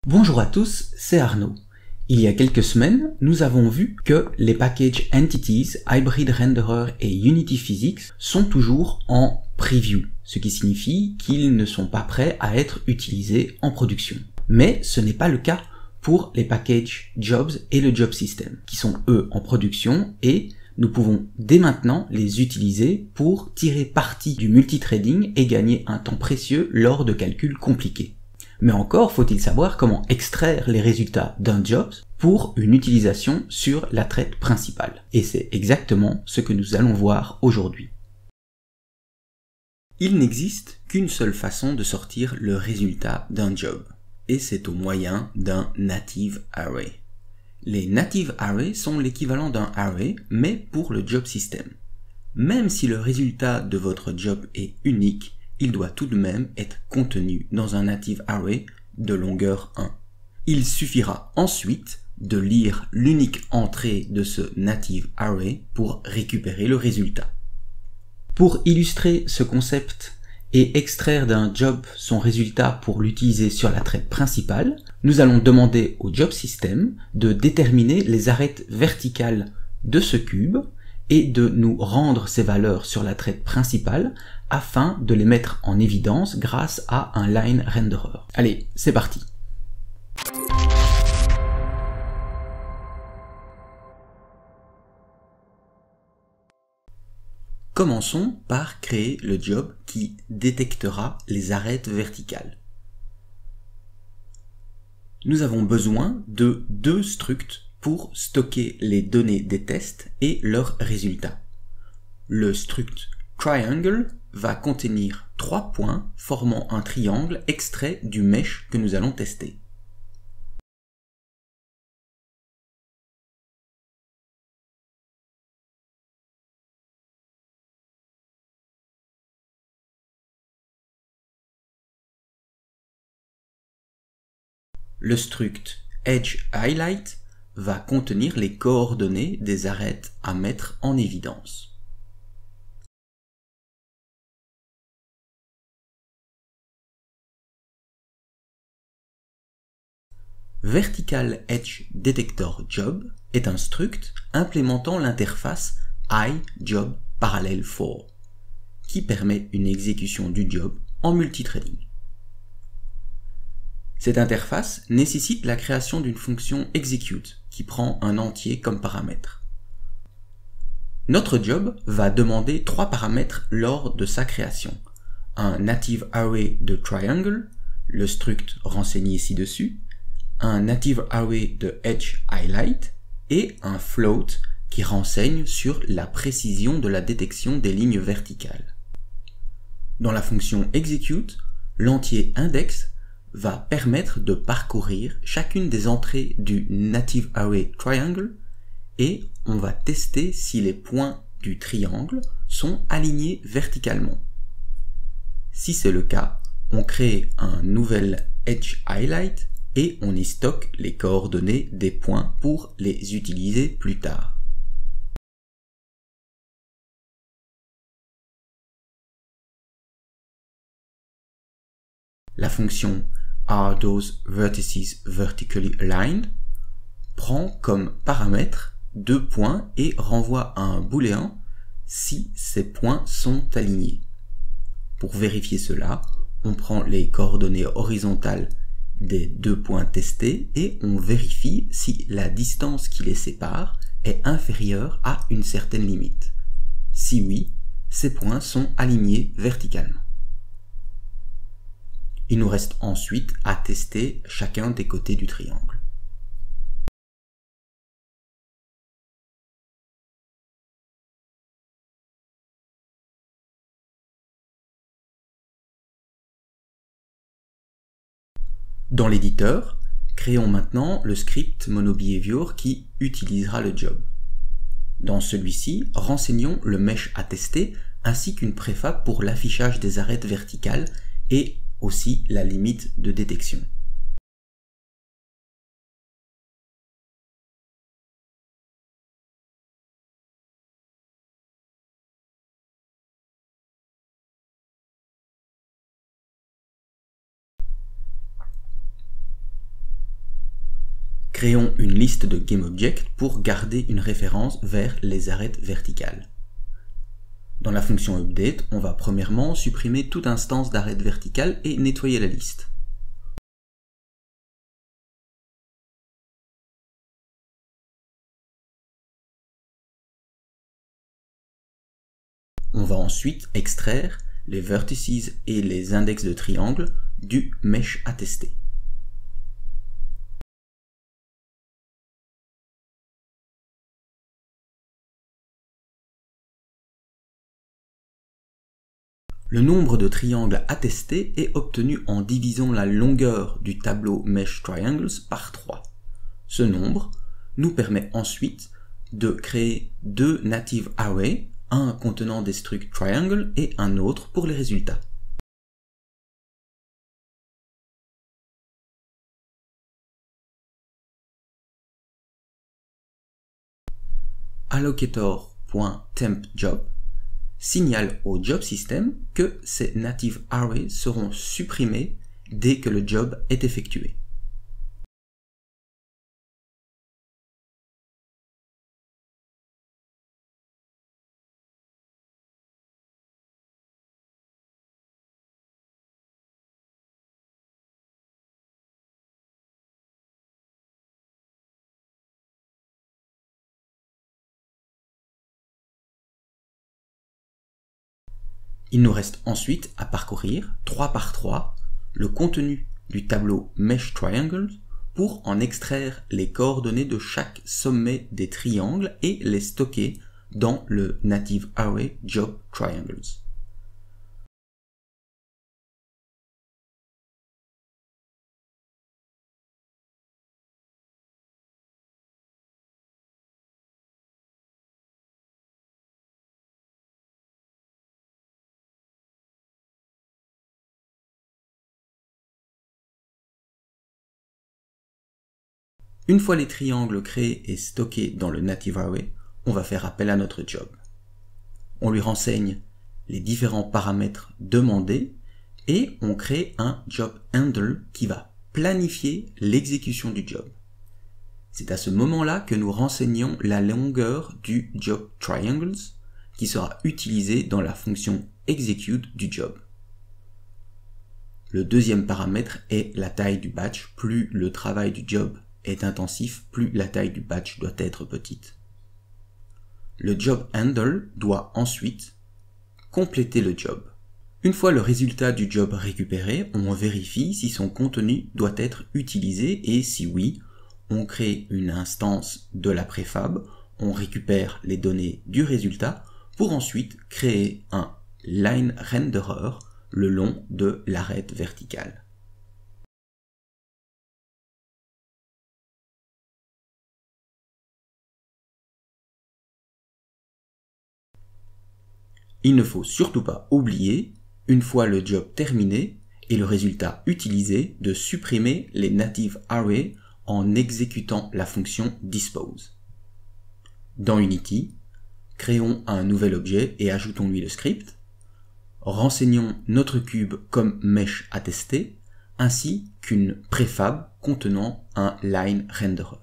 Bonjour à tous, c'est Arnaud. Il y a quelques semaines, nous avons vu que les packages Entities, Hybrid Renderer et Unity Physics sont toujours en preview, ce qui signifie qu'ils ne sont pas prêts à être utilisés en production. Mais ce n'est pas le cas pour les packages Jobs et le Job System, qui sont eux en production et nous pouvons dès maintenant les utiliser pour tirer parti du multithreading et gagner un temps précieux lors de calculs compliqués. Mais encore faut-il savoir comment extraire les résultats d'un job pour une utilisation sur la thread principale. Et c'est exactement ce que nous allons voir aujourd'hui. Il n'existe qu'une seule façon de sortir le résultat d'un job, et c'est au moyen d'un native array. Les native arrays sont l'équivalent d'un array, mais pour le job system. Même si le résultat de votre job est unique, il doit tout de même être contenu dans un native array de longueur 1. Il suffira ensuite de lire l'unique entrée de ce native array pour récupérer le résultat. Pour illustrer ce concept et extraire d'un job son résultat pour l'utiliser sur la thread principale, nous allons demander au job system de déterminer les arêtes verticales de ce cube et de nous rendre ces valeurs sur la thread principale afin de les mettre en évidence grâce à un line renderer. Allez, c'est parti. Commençons par créer le job qui détectera les arêtes verticales. Nous avons besoin de deux structs pour stocker les données des tests et leurs résultats. Le struct triangle va contenir 3 points formant un triangle extrait du mesh que nous allons tester. Le struct edge highlight va contenir les coordonnées des arêtes à mettre en évidence. Vertical Edge Detector Job est un struct implémentant l'interface iJobParallel4 qui permet une exécution du job en multithreading. Cette interface nécessite la création d'une fonction execute qui prend un entier comme paramètre. Notre job va demander 3 paramètres lors de sa création. Un native array de triangle, le struct renseigné ci-dessus, un native array de edge highlight et un float qui renseigne sur la précision de la détection des lignes verticales. Dans la fonction execute, l'entier index va permettre de parcourir chacune des entrées du native array triangle et on va tester si les points du triangle sont alignés verticalement. Si c'est le cas, on crée un nouvel edge highlight et on y stocke les coordonnées des points pour les utiliser plus tard. La fonction Are those vertices vertically aligned prend comme paramètre 2 points et renvoie un booléen si ces points sont alignés. Pour vérifier cela, on prend les coordonnées horizontales des 2 points testés et on vérifie si la distance qui les sépare est inférieure à une certaine limite. Si oui, ces points sont alignés verticalement. Il nous reste ensuite à tester chacun des côtés du triangle. Dans l'éditeur, créons maintenant le script MonoBehavior qui utilisera le job. Dans celui-ci, renseignons le mesh à tester ainsi qu'une préfab pour l'affichage des arêtes verticales et aussi la limite de détection. Créons une liste de GameObject pour garder une référence vers les arêtes verticales. Dans la fonction update, on va premièrement supprimer toute instance d'arête verticale et nettoyer la liste. On va ensuite extraire les vertices et les index de triangle du mesh à tester. Le nombre de triangles à tester est obtenu en divisant la longueur du tableau Mesh Triangles par 3. Ce nombre nous permet ensuite de créer deux native arrays, un contenant des structs triangle et un autre pour les résultats. Allocator.tempJob signale au job system que ces native arrays seront supprimés dès que le job est effectué. Il nous reste ensuite à parcourir 3 par 3 le contenu du tableau Mesh Triangles pour en extraire les coordonnées de chaque sommet des triangles et les stocker dans le Native Array Job Triangles. Une fois les triangles créés et stockés dans le Native Array, on va faire appel à notre job. On lui renseigne les différents paramètres demandés et on crée un job handle qui va planifier l'exécution du job. C'est à ce moment-là que nous renseignons la longueur du job triangles qui sera utilisé dans la fonction execute du job. Le deuxième paramètre est la taille du batch. Plus le travail du job est intensif, plus la taille du batch doit être petite. Le job handle doit ensuite compléter le job. Une fois le résultat du job récupéré, on vérifie si son contenu doit être utilisé et si oui, on crée une instance de la préfab, on récupère les données du résultat pour ensuite créer un line renderer le long de l'arête verticale. Il ne faut surtout pas oublier, une fois le job terminé et le résultat utilisé, de supprimer les native arrays en exécutant la fonction dispose. Dans Unity, créons un nouvel objet et ajoutons-lui le script. Renseignons notre cube comme mesh à tester, ainsi qu'une préfab contenant un line renderer.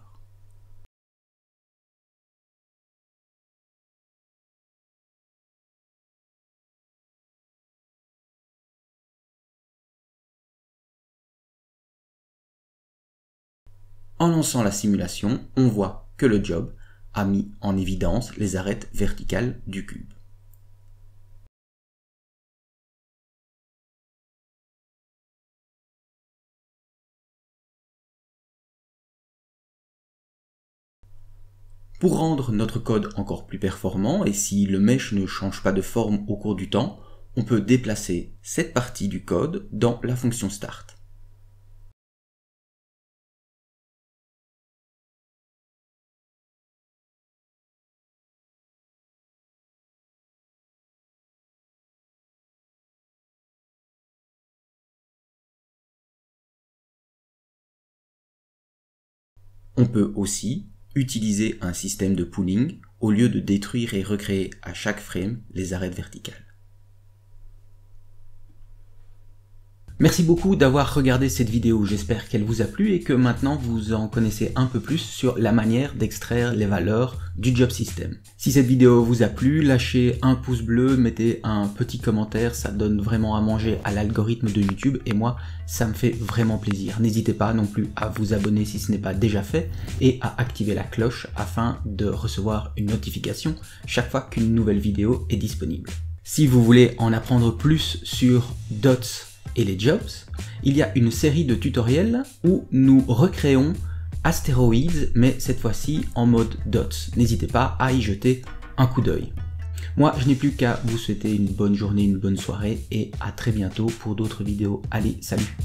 En lançant la simulation, on voit que le job a mis en évidence les arêtes verticales du cube. Pour rendre notre code encore plus performant, et si le mesh ne change pas de forme au cours du temps, on peut déplacer cette partie du code dans la fonction start. On peut aussi utiliser un système de pooling au lieu de détruire et recréer à chaque frame les arêtes verticales. Merci beaucoup d'avoir regardé cette vidéo, j'espère qu'elle vous a plu et que maintenant vous en connaissez un peu plus sur la manière d'extraire les valeurs du job system. Si cette vidéo vous a plu, lâchez un pouce bleu, mettez un petit commentaire, ça donne vraiment à manger à l'algorithme de YouTube et moi ça me fait vraiment plaisir. N'hésitez pas non plus à vous abonner si ce n'est pas déjà fait et à activer la cloche afin de recevoir une notification chaque fois qu'une nouvelle vidéo est disponible. Si vous voulez en apprendre plus sur DOTS et les jobs, il y a une série de tutoriels où nous recréons Asteroids, mais cette fois-ci en mode DOTS. N'hésitez pas à y jeter un coup d'œil. Moi, je n'ai plus qu'à vous souhaiter une bonne journée, une bonne soirée et à très bientôt pour d'autres vidéos. Allez, salut!